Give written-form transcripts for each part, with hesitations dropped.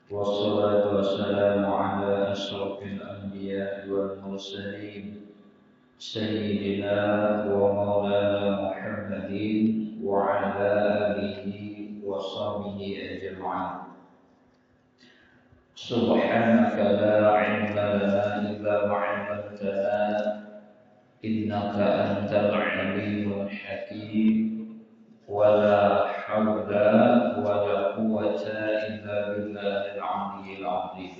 والصلاة والسلام على أشرف الأنبياء والمرسلين سيدنا ومولانا محمد وعلى آله وصحبه أجمعين. سبحانك لا علم لنا إلا ما علمتنا إنك أنت العليم الحكيم ولا حول ولا قوة إلا بالله العلي العظيم.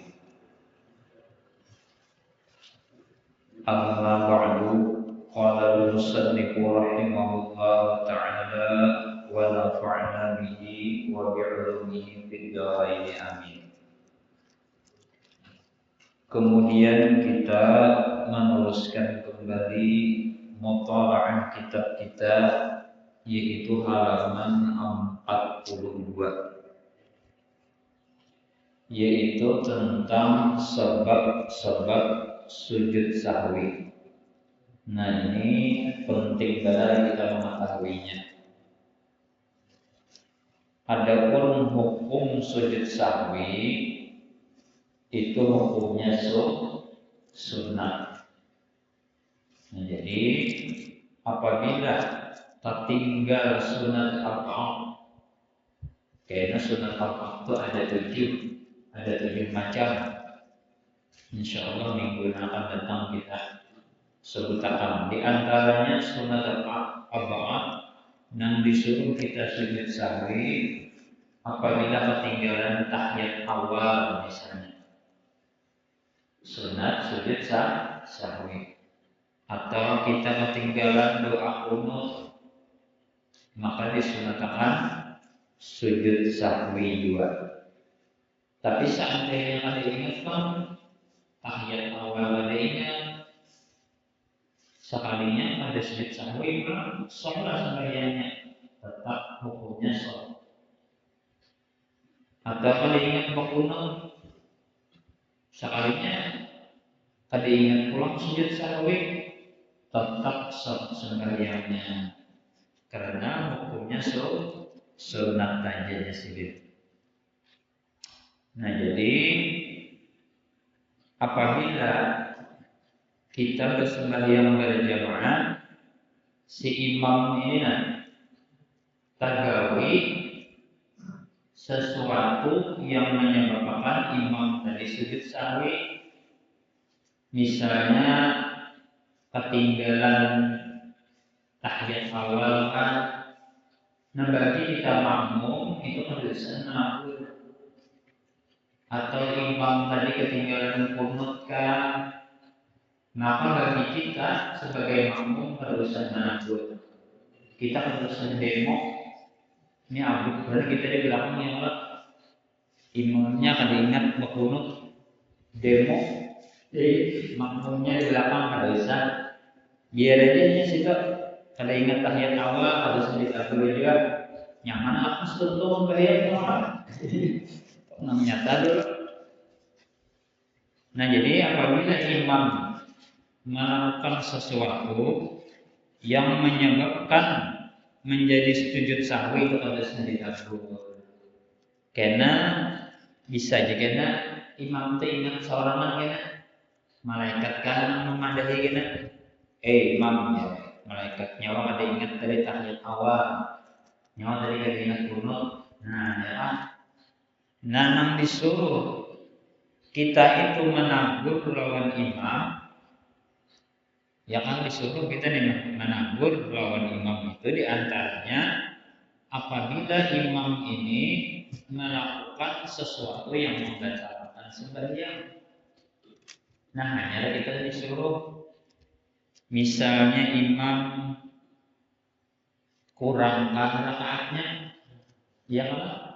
أما بعد قال المصنف رحمه الله تعالى ونفعنا به وبعلومه في الدارين آمين. Kemudian kita meneruskan kembali mutalaah kitab kita, yaitu halaman 42, yaitu tentang sebab-sebab sujud sahwi. Nah, ini penting banget kita mengetahuinya. Adapun hukum sujud sahwi itu hukumnya sunnah. Nah, jadi apabila tertinggal sunat apa, karena sunat apa itu ada tujuh macam. Insya Allah minggu yang akan datang kita sebutkan. Di antaranya sunat apa yang disuruh kita sujud sahwi apabila ketinggalan tahiyat awal misalnya. Sunat sujud sahwi. Atau kita ketinggalan doa qunut, maka disunatkan sujud sahwi 2. Tapi seandainya ada ingatkan tahiyat awal ada ingat, sekalinya ada sujud sahwi, maka sholat sembahyangnya tetap hukumnya sholat. Atau kalau ingat qunut, sekalinya ada ingat pulang sujud sahwi, tetap sembahyangnya, karena hukumnya sunat saja sujud. Nah, jadi apabila kita bersembahyang berjamaah, si imam ini tagawi sesuatu yang menyebabkan imam tadi sujud sahwi, misalnya ketinggalan tahiyat awal kan, nah berarti kita makmum itu kedudukan menakbir. Atau imam tadi ketinggalan qunut kan, maka bagi kita sebagai makmum kedudukan menakbir. Kita kedudukan demo, ini abuk berarti kita di belakang yang imamnya kada ingat qunut, demo, makmumnya di belakang kedudukan. Biar aja situ kada ingat tahiyat awal harus diatur juga. Yang mana aku setuju bayar orang. Namanya tadi. Nah, jadi apabila imam melakukan sesuatu yang menyebabkan menjadi sujud sahwi kepada sendiri atur, karena bisa aja karena imam itu ingat seorang kan, malaikat kan memadahi kan, imam ya, malaikat nyawa ada ingat dari tahiyat awal, nyawa dari ada ingat qunut. Nah, ya, nanang disuruh kita itu menabur lawan imam, ya kan disuruh kita menabur lawan imam itu diantaranya apabila imam ini melakukan sesuatu yang membatalkan sembahyang. Nah, hanya kita disuruh, misalnya imam kurang rakaatnya, ya kan?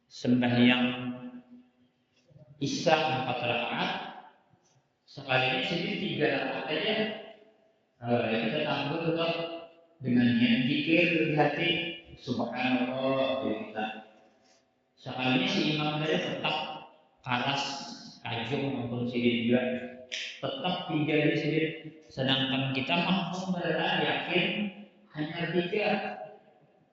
Sembahyang Isya 4 rakaat, sekalinya sini 3 rakaat aja. Kita tambah tetap dengan niat zikir di hati, subhanallah, kita. Sekalinya si imam tadi tetap karas kajung maupun sidin juga, tetap 3 di sini. Sedangkan kita mampu berada yakin hanya 3.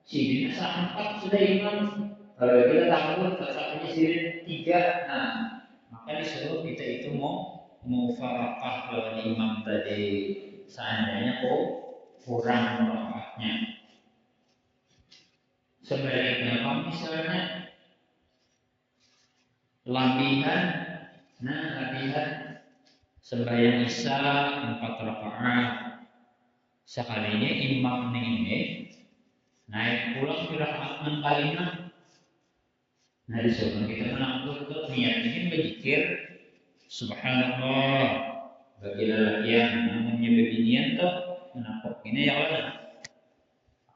Sidinnya 4 sudah imam. Kalau kita takut satunya sirin 3, nah maka disuruh kita itu mau mufaraqah lawan imam tadi. Seandainya kok kurang rakaatnya. Sebaliknya kalau misalnya latihan, sembahyang isya 4 rakaat. Sekalinya imam ini naik pulang di rakaat 6 kali 6. Nah disuruh kita menanggur tuh niat ini berzikir subhanallah bagi lelakian namanya beginian tuh menakut ini ya Allah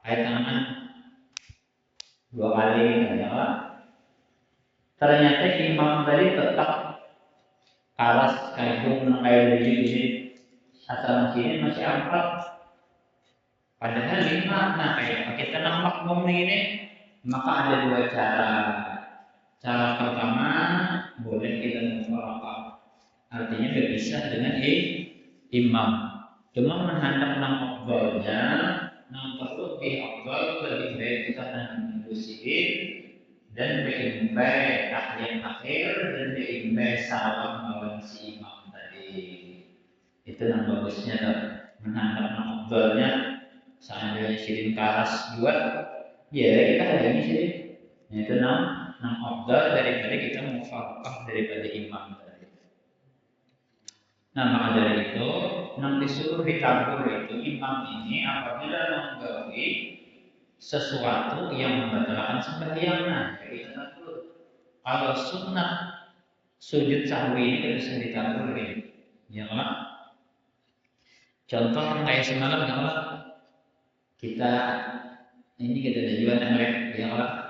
ayat tangan 2 kali ya Allah. Ternyata imam tadi tetap kalas kayak kayak begini asal sini masih 4 padahal 5. Nah kayak kita nampak makmum ini maka ada 2 cara. Cara pertama boleh kita mufaraqah, artinya berpisah dengan imam. Cuma menghadap nang afdalnya, nang terlebih afdal lebih baik kita menusiin dan lebih baik tahiyat akhir dan lebih baik salam lawan si imam tadi. Itu yang bagusnya tuh menghadap nang afdalnya. Seandainya sirin karas buat, ya kita hari ini sirin. Itu nang afdal daripada kita mufaraqah daripada imam tadi. Nah maka dari itu nang disuruh ditabur itu imam ini apabila menggawi sesuatu yang membatalkan sembahyang. Nah kita tabur. Kalau sunnah sujud sahwi ini tidak bisa ditabur ya kan? Contoh kayak semalam ya kan? Kita ada juga yang ya kan?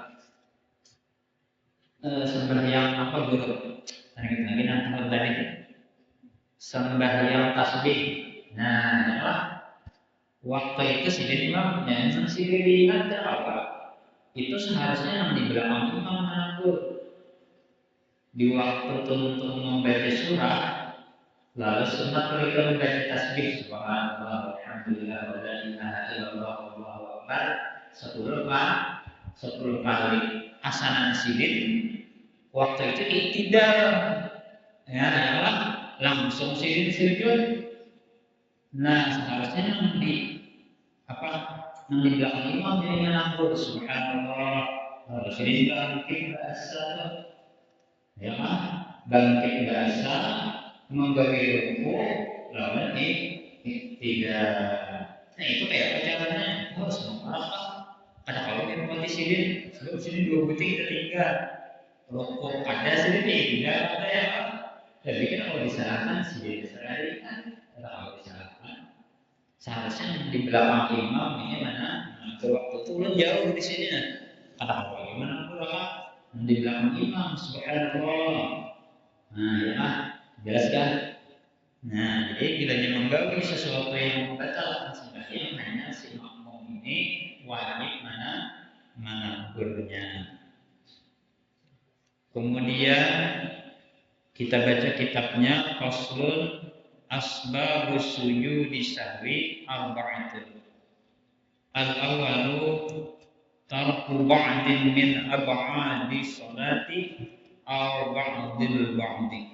Sembahyang apa dulu? Lagi nanti tadi sembahyang tasbih. Nah, ya, waktu itu si imamnya yang si ingat apa? Itu seharusnya yang di belakang imam menanggur. Di waktu tuntun membaca surah, lalu sunat mereka membaca tasbih subhanallah walhamdulillah wa la ilaha illallah wallahu akbar 10 kali asanan sidin. Waktu itu iktidal ya adalah langsung sujud. Nah seharusnya yang di belakang imam jadi menanggur subhanallah lalu sini bangkit bahasa ya kan bangkit bahasa menggawi ruku lawan iktidal. Nah itu kayak apa caranya harus apa ada kalau kita mati sini sebelum sini 2 butir kita tinggal rokok ada sini tidak ada ya kan. Tapi kan kalau disalahkan sih sehari kan kalau disalahkan seharusnya di belakang imam ini mana ke waktu itu ulun jauh di sini nah kata apa gimana pula di belakang imam subhanallah. Nah ya kan jelas kan. Nah jadi bilanya menggawi sesuatu yang membatalkan sembahyang hanya si makmum ini wajib mana gurunya. Kemudian kita baca kitabnya Faslun Asbabus Sujudi Sahwi Arba'atun. Al-awwalu tarku ba'din min ab'adi salati aw ba'dil ba'di.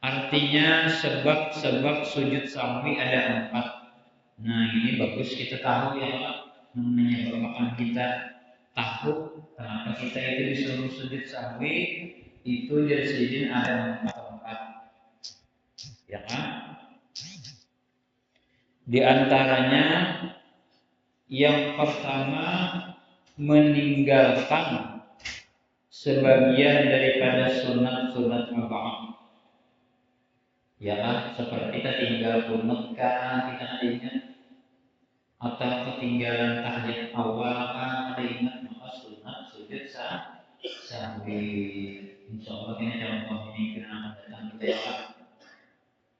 Artinya sebab-sebab sujud sahwi ada 4. Nah ini bagus kita tahu ya Pak. Menyebabkan kita tahu kenapa kita itu disuruh sujud sahwi itu dari sini ada 4 ya kan? Di antaranya yang pertama meninggalkan sebagian daripada sunat-sunat arba'ah. Ya kan? Seperti kita tinggal kunut kita ingat atau ketinggalan tahiyat awal kita ingat maka sunat sujud sahwi. Insyaallah kita contoh ini kenapa datang kita ya.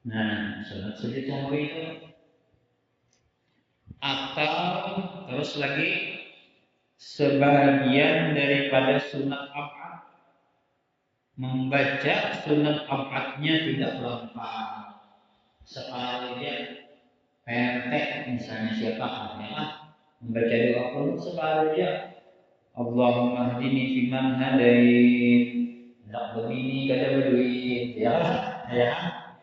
Nah, sunat sujud sahwi itu atau terus lagi sebagian daripada sunat ab'ad membaca sunat ab'adnya tidak lengkap sekali dia pendek misalnya siapa ya membaca doa kunut sekali dia Allahumma hdini fiman hadait. Hendak begini kada berduit, ya ya.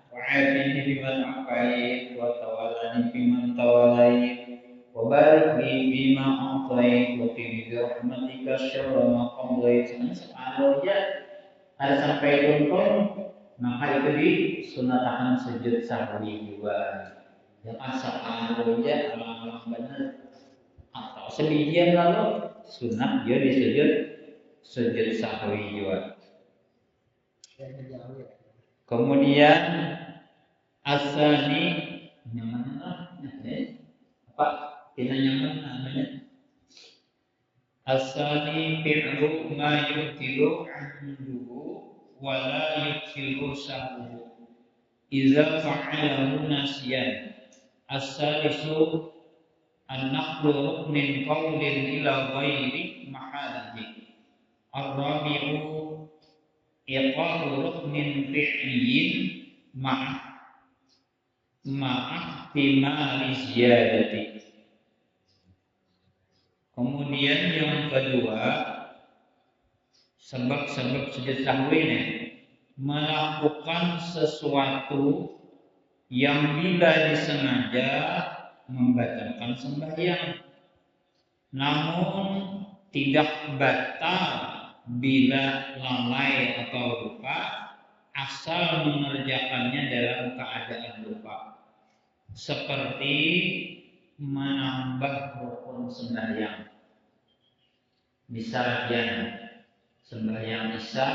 Wa'afini fiman afait, wa tawallani fiman tawallait, wa barik li fima a'tait, wa qini bi rahmatika syarra ma qadait. Kalau ya ada sampai untung, maka itu disunatkan sujud sahwi juga. Yang asal aja alang-alang benar atau sedikit lalu sunat dia sujud sahwi juga. Kemudian asani nyaman apa tidak nyaman namanya asani fi'lu ma yutilu anhu wa la yutilu sahwu idza fa'alahu nasiyan as-salisu an-naqlu ruknin qawlin ila ghairi mahalihi ar-rabi'u iqalu ruknin fi'liyin ma'ahtimali ziyadati. Kemudian yang kedua, sebab-sebab sujud sahwi ini melakukan sesuatu yang bila disengaja membatalkan sembahyang, namun tidak batal bila lalai atau lupa, asal mengerjakannya dalam keadaan lupa, seperti menambah rukun sembahyang. Misalnya sembahyang isya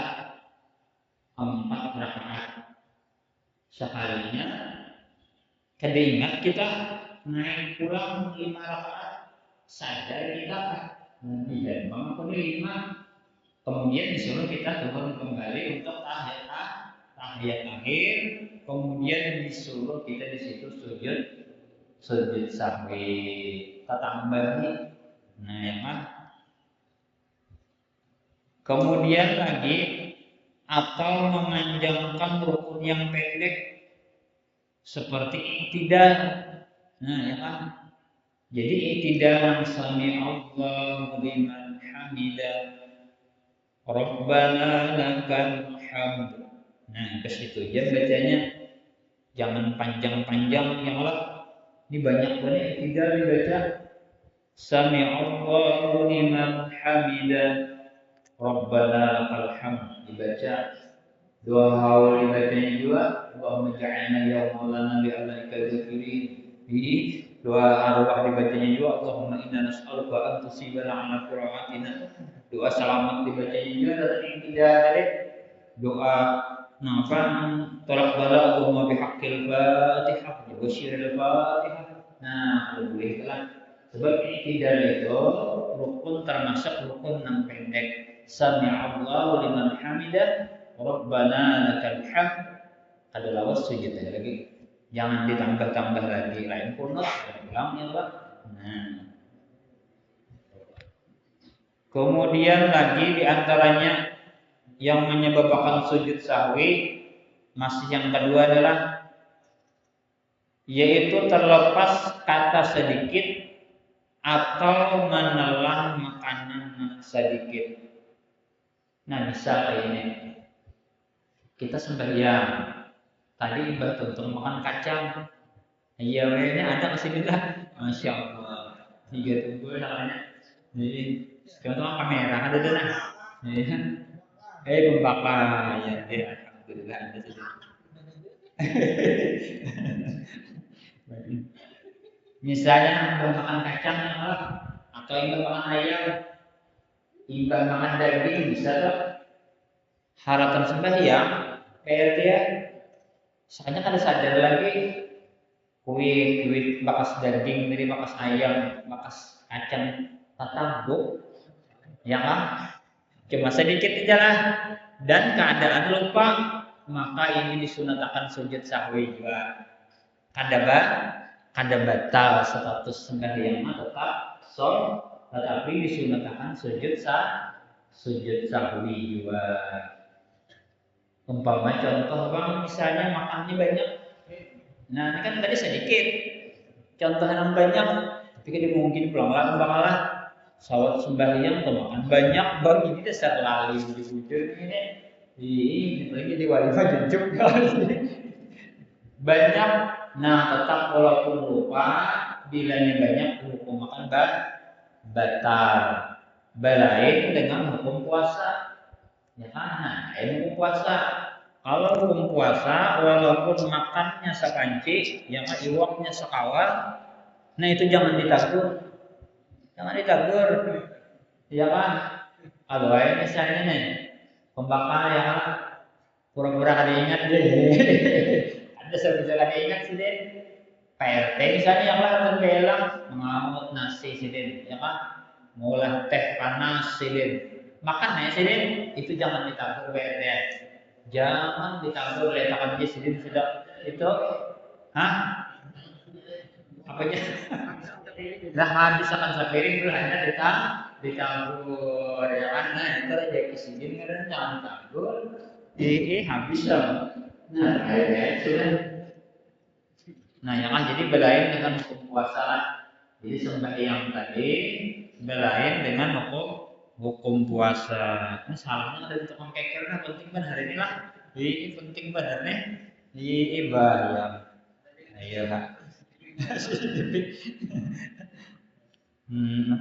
4 rakaat, sekalinya kada ingat kita naik pulang 5 rakaat, sadar kita tidak mengampuni 5, kemudian disuruh kita turun kembali untuk tahiyat akhir, kemudian disuruh kita di situ sujud sahwi, tambah nih. Nah, ya kan? Kemudian lagi atau memanjangkan rukun yang pendek seperti iktidal. Nah, ya kan? Jadi iktidal sami Allahu liman hamidah, Rabbana lakal hamd. Nah, ke situ aja bacanya. Jangan panjang-panjang yang Allah. Ini banyak banget iktidal dibaca. Sami Allahu liman hamidah, Rabbana lakal hamd dibaca. Dua haul dibacanya juga. Allahumma ja'alna yawmalana bi'alaika zakirin. Doa arwah dibacanya juga. Allahumma inna nas'aluka an tusibana ala qira'atina. Doa selamat dibacanya juga. Dan tidak ada doa tolak bala Allahumma bihaqqil Fatihah wa syiril Fatihah. Nah, kalau boleh kan. Sebab iktidal itu rukun termasuk rukun yang pendek. Sami'allahu liman hamidah, Rabbana lakal hamd. Ada lawas sujud aja lagi. Jangan ditambah-tambah lagi. Lain kunut, ulang ya Allah. Nah. Kemudian lagi diantaranya yang menyebabkan sujud sahwi masih yang kedua adalah yaitu terlepas kata sedikit atau menelan makanan sedikit. Nah, misal ini kita sembahyang tadi betul makan kacang, iya ini ada masih kita, masya Allah 3 tunggu namanya. Jadi contoh kamera ada dana, membakar ya, alhamdulillah ada saja. Misalnya makan kacang atau makan ayam, makan daging, bisa tuh harapan sembahyang kayak dia. Soalnya kan sadar lagi kuit bakas daging dari bakas ayam, bakas kacang tatabuk, ya kan? Cuma sedikit aja lah, dan keadaan lupa, maka ini disunatkan sujud sahwi juga. Kada batal status sembahyang tetap sah, tetapi disunatkan sujud sahwi juga. Umpama contoh bang, misalnya makannya banyak, nah ini kan tadi sedikit, contoh yang banyak, tapi kan mungkin pulang lah, Sawat sembahyang tuh makan banyak bang ini dasar lali bujur ini lagi di walimah jujuk banyak. Nah tetap walaupun lupa bilanya banyak hukum makan batal. Belain dengan hukum puasa. Ya kan? Nah, ini hukum puasa. Kalau hukum puasa walaupun makannya sepanci, yang iwaknya sekawal, nah itu jangan ditagur. Jangan ditagur. Ya kan? Kalau misalnya nih pembakar ya kan pura-pura kada ingat deh. Ada sebisa kada ingat sih deh. PRT misalnya yang lah akan belang mengamut nasi sih deh, ya kan? Ngolah teh panas sih deh. Makan ya sih deh. Itu jangan ditagur PRT. Jangan ditagur letakkan dia sih sudah itu. Hah? Apanya? Nah habis akan sapiring dulu hanya ditabur ya kan? Nah itu aja isin kan jangan tabur. Habis lah. Nah kayaknya itu kan. Nah ya kan jadi belain dengan hukum puasa lah. Jadi sembahyang tadi belain dengan hukum puasa. Ini salahnya ada di tukang keker nah penting banget hari ini lah. Ini penting banget nih. Ini bayang. Iya kak.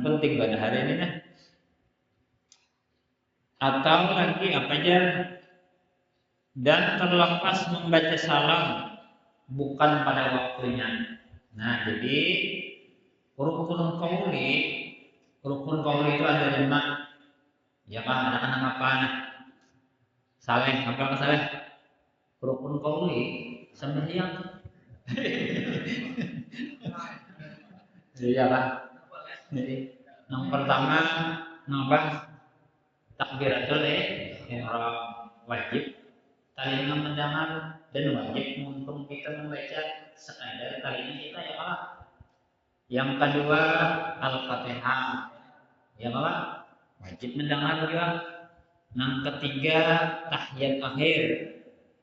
Penting banget hari ini nah. Atau lagi apa aja dan terlepas membaca salam bukan pada waktunya. Nah jadi rukun kauli itu ada 5. Ya kan ada kan apa? Saleh apa saleh? Rukun kauli sembahyang. Iya kan? Jadi yang pertama apa? Takbiratul ihram wajib telinga mendengar dan wajib untuk kita membaca sekadar telinga kita ya Pak. Yang kedua Al-Fatihah. Ya Pak. Wajib mendengar juga. Yang ketiga tahiyat akhir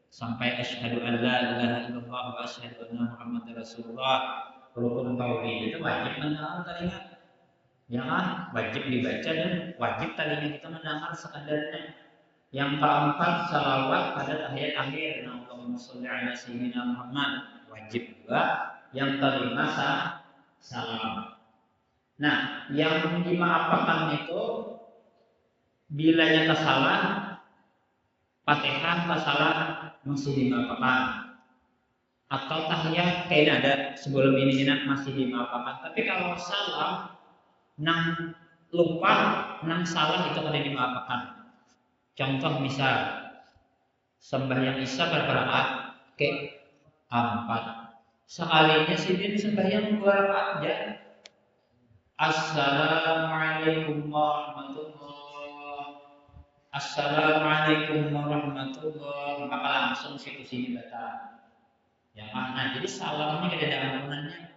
sampai asyhadu an la ilaha illallah wa asyhadu anna muhammadar rasulullah. Rukun kauli itu wajib mendengar telinga. Ya kan? Wajib dibaca dan wajib telinga kita mendengar sekadarnya. Yang keempat salawat pada tahiyat akhir. Allahumma sholli ala sayyidina Muhammad. Wajib juga. Yang kelima salam. Nah, yang dimaafkan itu bilanya kesalahan, Fatihah kesalahan masih dimaafkan. Atau tahiyat kayaknya ada sebelum ini masih dimaafkan. Tapi kalau salam nang lupa, nang salah itu kada dimaafkan. Contoh misal sembahyang isya berapa rakaat? Oke, 4. Sekalinya sidin sembahyang 2 rakaat aja. Assalamualaikum warahmatullahi. Assalamualaikum warahmatullahi. Maka langsung sini batal. Yang mana? Jadi salamnya kada ada ampunannya.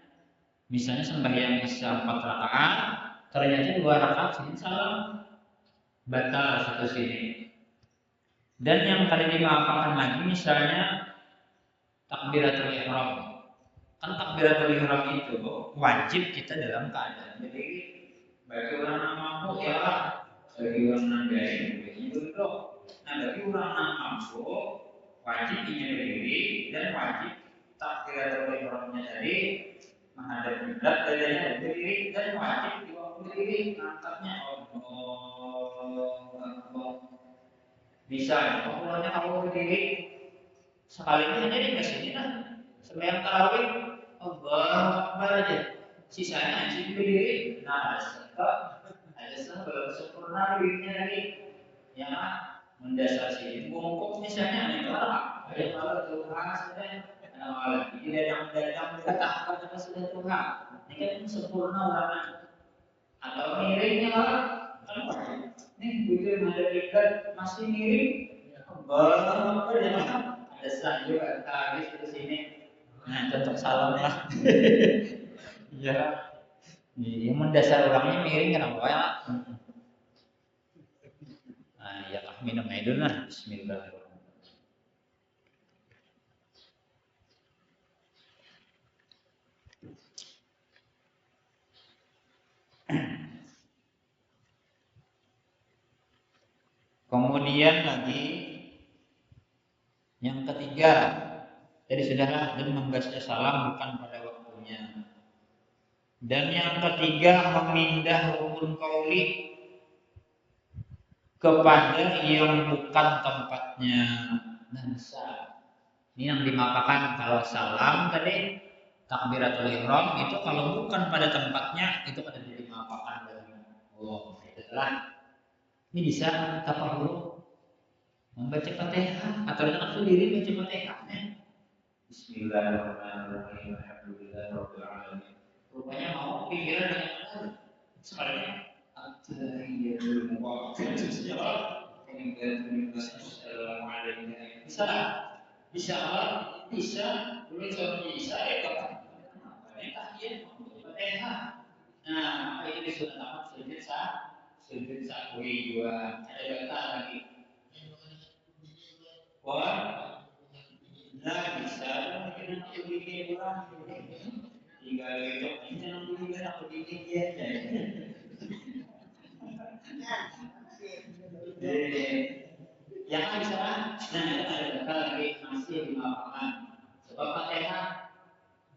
Misalnya sembahyang isya 4 rakaat, ternyata 2 rakaat sidin salam. Batal satu sini. Dan yang kali dimaafkan lagi misalnya takbiratul ihram. Kan takbiratul ihram itu wajib kita dalam keadaan berdiri. Bagi orang yang mampu ya, bagi orang yang biasa itu dong. Nah bagi orang yang mampu wajib ini berdiri dan wajib takbiratul ihramnya tadi menghadap kiblat dadanya berdiri dan wajib di waktu berdiri angkatnya bisa, pokoknya kamu berdiri sekalinya hanya di sini lah. Sembahyang tarawih, Allahu Akbar aja. Sisanya anjing berdiri. Nah, ada sebelum sempurna dirinya lagi. Ya, mendasar sini. Bungkuk misalnya itu apa? Ada kalau Tuhan sudah malah tidak yang datang berkata apa sudah Tuhan. Ini kan sempurna ulama. Atau miringnya malah ini bujur menghadap kiblat masih miring. Allahu Akbar ya. Ada selanjut habis di sini. Nah, cocok salam lah. Iya. Yang mendasar orangnya miring kenapa ya? Nah, ya minum aja dulu lah. Bismillahirrahmanirrahim. Kemudian lagi yang ketiga, tadi sudahlah, dan membaca salam bukan pada waktunya. Dan yang ketiga, memindah rukun qauli kepada yang bukan tempatnya. Ini yang dimapakan kalau salam tadi takbiratul ihram itu kalau bukan pada tempatnya itu ada dimapakan dari itulah. Ini bisa tafakur membaca Fatihah atau langsung diri baca Fatihahnya. Bismillahirrahmanirrahim. Alhamdulillahirabbil alamin. Rupanya mau pikiran yang benar. Sebenarnya at-tahiyatul bisa bisa bisa boleh coba bisa ya kapan tahiyat Fatihah. Nah ini disebut sujud sahwi dua ada kata lagi. Wah, nah bisa mungkin aku bikin orang tinggal itu ini aku bikin dia yang kan bisa nah itu ada kata lagi masih di lapangan sebab Fatihah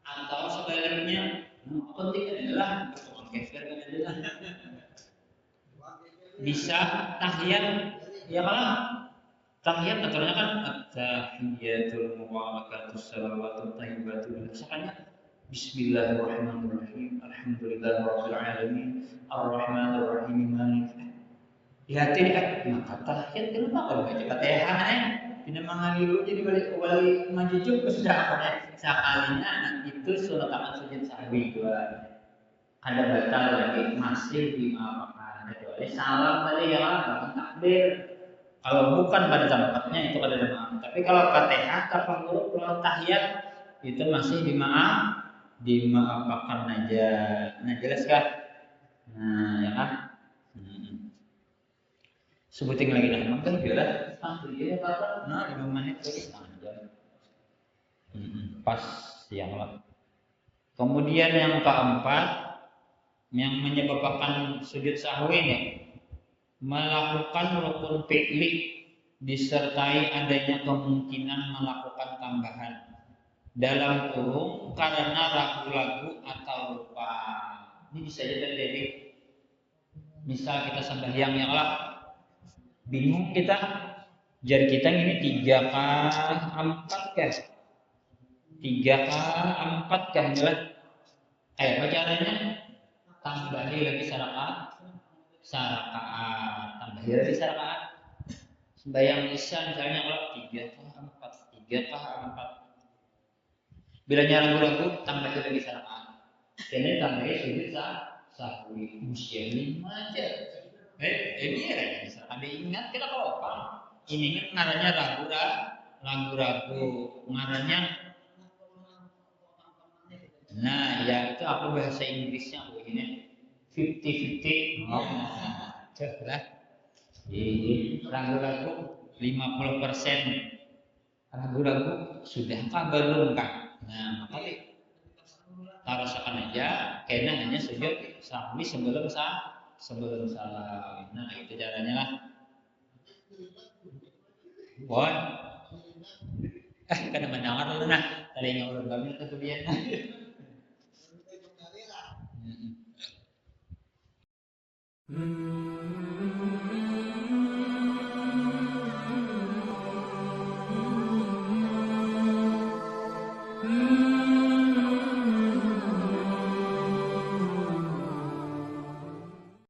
atau sebaliknya penting adalah bisa tahiyat ya kan tahiyat aturannya kan at-tahiyatul mubarakatus salawatut thayyibatul misalnya Bismillahirrahmanirrahim Alhamdulillahirabbil alamin Arrahmanirrahim Maliki lihatin maka tahiyat kenapa kalau baca Fatihah tidak mengalilu jadi balik wali majujuk sudah apa sekalinya itu surat akan sujud sahwi dua ada batal lagi masih dimaafkan kecuali salam tadi ya kan takbir kalau bukan pada tempatnya itu ada maaf tapi kalau Fatihah tafakur kalau tahiyat itu masih dimaafkan aja nah jelas kan nah ya kan sebutin lagi dah makan biar dia apa nah 5 menit lagi panjang pas siang lah kemudian yang keempat yang menyebabkan sujud sahwi ini melakukan rukun fi'li disertai adanya kemungkinan melakukan tambahan dalam kurung karena ragu-ragu atau lupa. Ini bisa jadi misal kita sembahyang yang lah bingung kita jari kita ini 3 kah 4 kah 3 kah 4 kah jelas kayak apa caranya tambahi lagi sarakaat tambahi lagi sarakaat sembahyang isya misalnya kalau 3 kah 4 3 kah 4 bila ragu-ragu tambahi lagi sarakaat ini tambahi sujud sahwi muslim aja ini ya misalkan diingat kita apa ini ngaranya ragu-ragu ngaranya nah ya itu apa bahasa Inggrisnya begini 50-50 lah ragu-ragu 50% ragu-ragu sudahkah belum kah nah makanya taruhkan aja kena hanya sujud sahwi sebelum salam nah itu caranya lah bon kada mendengar lu nah tadi ngobrol kami ke kuliah